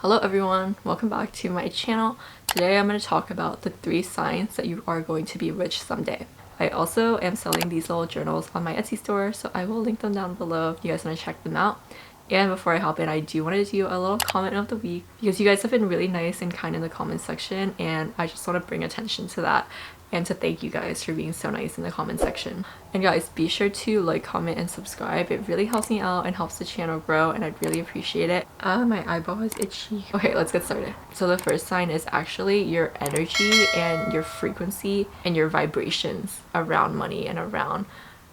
Hello everyone, welcome back to my channel. Today I'm going to talk about the 3 signs that you are going to be rich someday. I also am selling these little journals on my Etsy store, so I will link them down below if you guys want to check them out. And before I hop in, I do want to do a little comment of the week because you guys have been really nice and kind in the comment section, and I just want to bring attention to that and to thank you guys for being so nice in the comment section. And guys, be sure to like, comment, and subscribe. It really helps me out and helps the channel grow, and I'd really appreciate it. My eyeball is itchy. Okay, let's get started. So the first sign is actually your energy and your frequency and your vibrations around money and around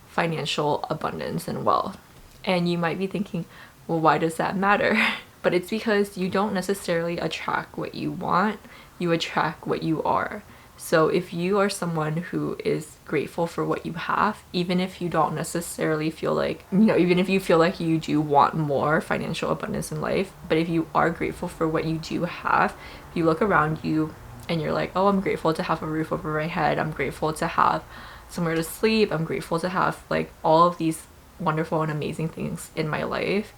financial abundance and wealth. And you might be thinking, well, why does that matter? But it's because you don't necessarily attract what you want, you attract what you are. So if you are someone who is grateful for what you have, even if you don't necessarily feel like, even if you feel like you do want more financial abundance in life, but if you are grateful for what you do have, if you look around you and you're like, oh, I'm grateful to have a roof over my head, I'm grateful to have somewhere to sleep, I'm grateful to have like all of these wonderful and amazing things in my life,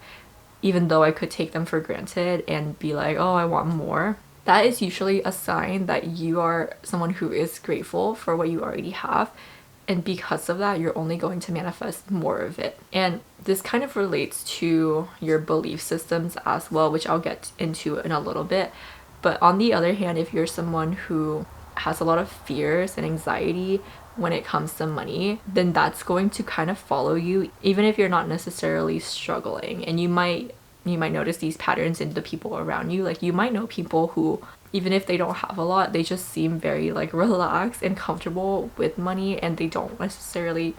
even though I could take them for granted and be like, oh, I want more. That is usually a sign that you are someone who is grateful for what you already have, and because of that you're only going to manifest more of it. And this kind of relates to your belief systems as well, which I'll get into in a little bit. But on the other hand, if you're someone who has a lot of fears and anxiety when it comes to money, then that's going to kind of follow you even if you're not necessarily struggling. And you might notice these patterns in the people around you. Like, you might know people who, even if they don't have a lot, they just seem very like relaxed and comfortable with money, and they don't necessarily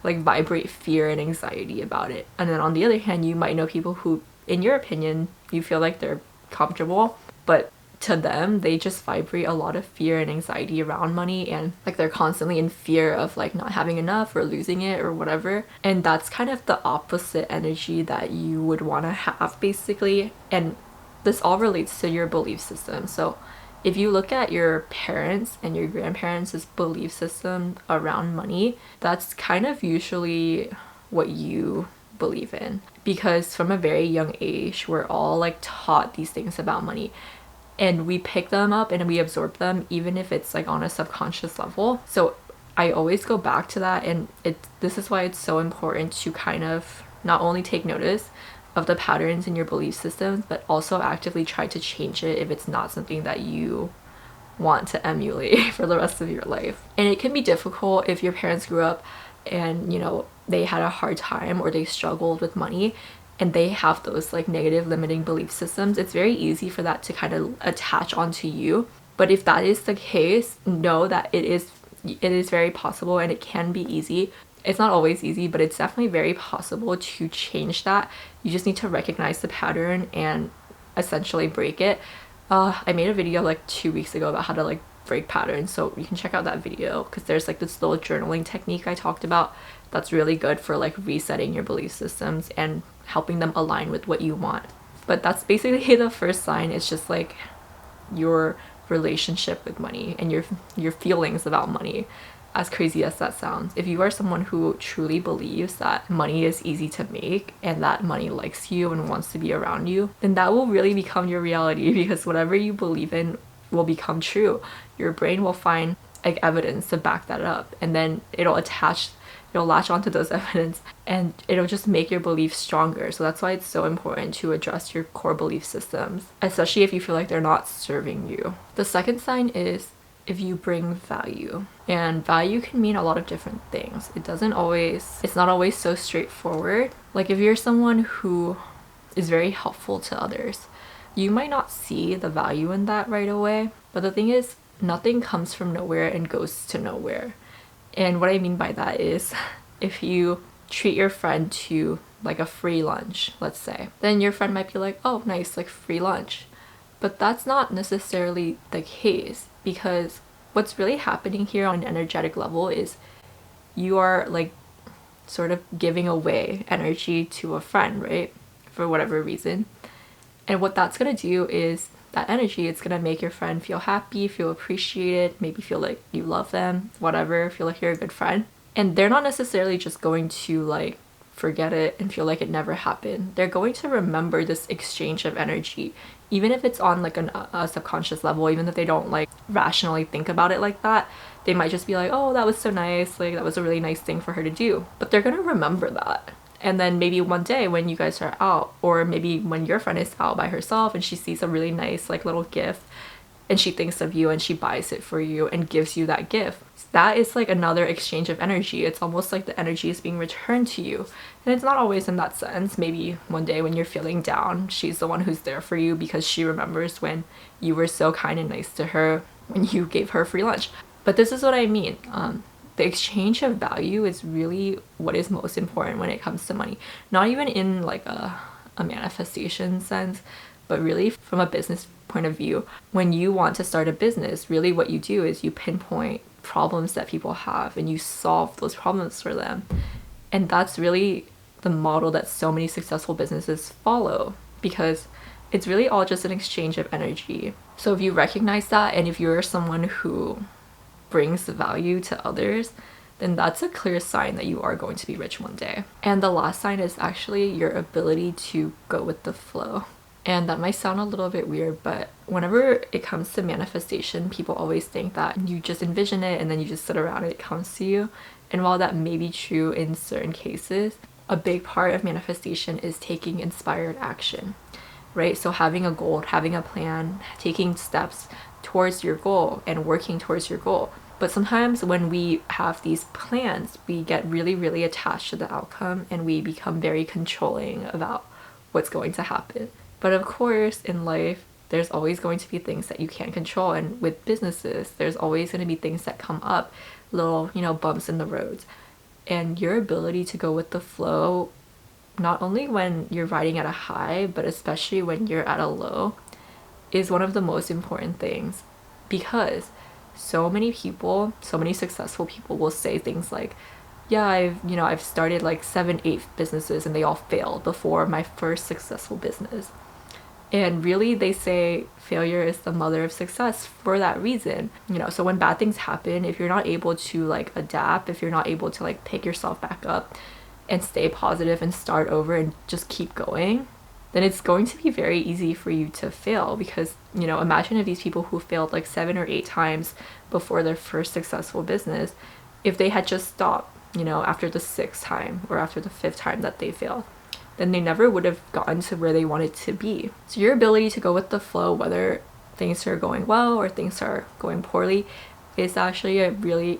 like vibrate fear and anxiety about it. And then on the other hand, you might know people who, in your opinion, you feel like they're comfortable, but to them they just vibrate a lot of fear and anxiety around money, and like they're constantly in fear of like not having enough or losing it or whatever. And that's kind of the opposite energy that you would want to have, basically. And this all relates to your belief system. So if you look at your parents and your grandparents' belief system around money, that's kind of usually what you believe in, because from a very young age we're all like taught these things about money, and we pick them up and we absorb them, even if it's like on a subconscious level. So I always go back to that, and this is why it's so important to kind of not only take notice of the patterns in your belief systems, but also actively try to change it if it's not something that you want to emulate for the rest of your life. And it can be difficult if your parents grew up and they had a hard time or they struggled with money, and they have those like negative limiting belief systems. It's very easy for that to kind of attach onto you. But if that is the case, know that it is very possible, and it can be easy. It's not always easy, but it's definitely very possible to change that. You just need to recognize the pattern and essentially break it. I made a video like 2 weeks ago about how to like break patterns, so you can check out that video, because there's like this little journaling technique I talked about that's really good for like resetting your belief systems and helping them align with what you want. But that's basically the first sign. It's just like your relationship with money and your feelings about money, as crazy as that sounds. If you are someone who truly believes that money is easy to make and that money likes you and wants to be around you, then that will really become your reality, because whatever you believe in will become true. Your brain will find like evidence to back that up, and then it'll latch onto those evidence, and it'll just make your beliefs stronger. So that's why it's so important to address your core belief systems, especially if you feel like they're not serving you. The second sign is if you bring value. And value can mean a lot of different things. It's not always so straightforward. Like, if you're someone who is very helpful to others, you might not see the value in that right away. But the thing is, nothing comes from nowhere and goes to nowhere. And what I mean by that is, if you treat your friend to like a free lunch, let's say, then your friend might be like, oh, nice, like free lunch. But that's not necessarily the case, because what's really happening here on an energetic level is you are like sort of giving away energy to a friend, right? For whatever reason. And what that's gonna do is that energy, it's gonna make your friend feel happy, feel appreciated, maybe feel like you love them, whatever, feel like you're a good friend. And they're not necessarily just going to like forget it and feel like it never happened. They're going to remember this exchange of energy, even if it's on like a subconscious level, even if they don't like rationally think about it like that, they might just be like, oh, that was so nice, like that was a really nice thing for her to do. But they're gonna remember that. And then maybe one day when you guys are out, or maybe when your friend is out by herself and she sees a really nice like little gift and she thinks of you and she buys it for you and gives you that gift, that is like another exchange of energy. It's almost like the energy is being returned to you. And it's not always in that sense. Maybe one day when you're feeling down, she's the one who's there for you because she remembers when you were so kind and nice to her when you gave her free lunch. But this is what I mean. The exchange of value is really what is most important when it comes to money. Not even in like a manifestation sense, but really from a business point of view. When you want to start a business, really what you do is you pinpoint problems that people have and you solve those problems for them. And that's really the model that so many successful businesses follow, because it's really all just an exchange of energy. So if you recognize that, and if you're someone who brings value to others, then that's a clear sign that you are going to be rich one day. And the last sign is actually your ability to go with the flow. And that might sound a little bit weird, but whenever it comes to manifestation, people always think that you just envision it and then you just sit around and it comes to you. And while that may be true in certain cases, a big part of manifestation is taking inspired action, right? So having a goal, having a plan, taking steps towards your goal and working towards your goal. But sometimes when we have these plans, we get really, really attached to the outcome and we become very controlling about what's going to happen. But of course, in life, there's always going to be things that you can't control. And with businesses, there's always going to be things that come up, little, bumps in the roads. And your ability to go with the flow, not only when you're riding at a high, but especially when you're at a low, is one of the most important things. Because so many people, so many successful people will say things like, yeah, I've started like 7, 8 businesses and they all failed before my first successful business. And really, they say failure is the mother of success for that reason. So when bad things happen, if you're not able to like adapt, if you're not able to like pick yourself back up and stay positive and start over and just keep going, then it's going to be very easy for you to fail. Because, imagine if these people who failed like 7 or 8 times before their first successful business, if they had just stopped, after the 6th time or after the 5th time that they failed, then they never would have gotten to where they wanted to be. So your ability to go with the flow, whether things are going well or things are going poorly, is actually a really,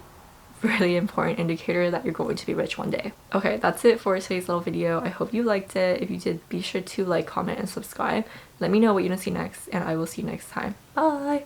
really important indicator that you're going to be rich one day. Okay, that's it for today's little video. I hope you liked it. If you did, be sure to like, comment, and subscribe. Let me know what you want to see next, and I will see you next time. Bye!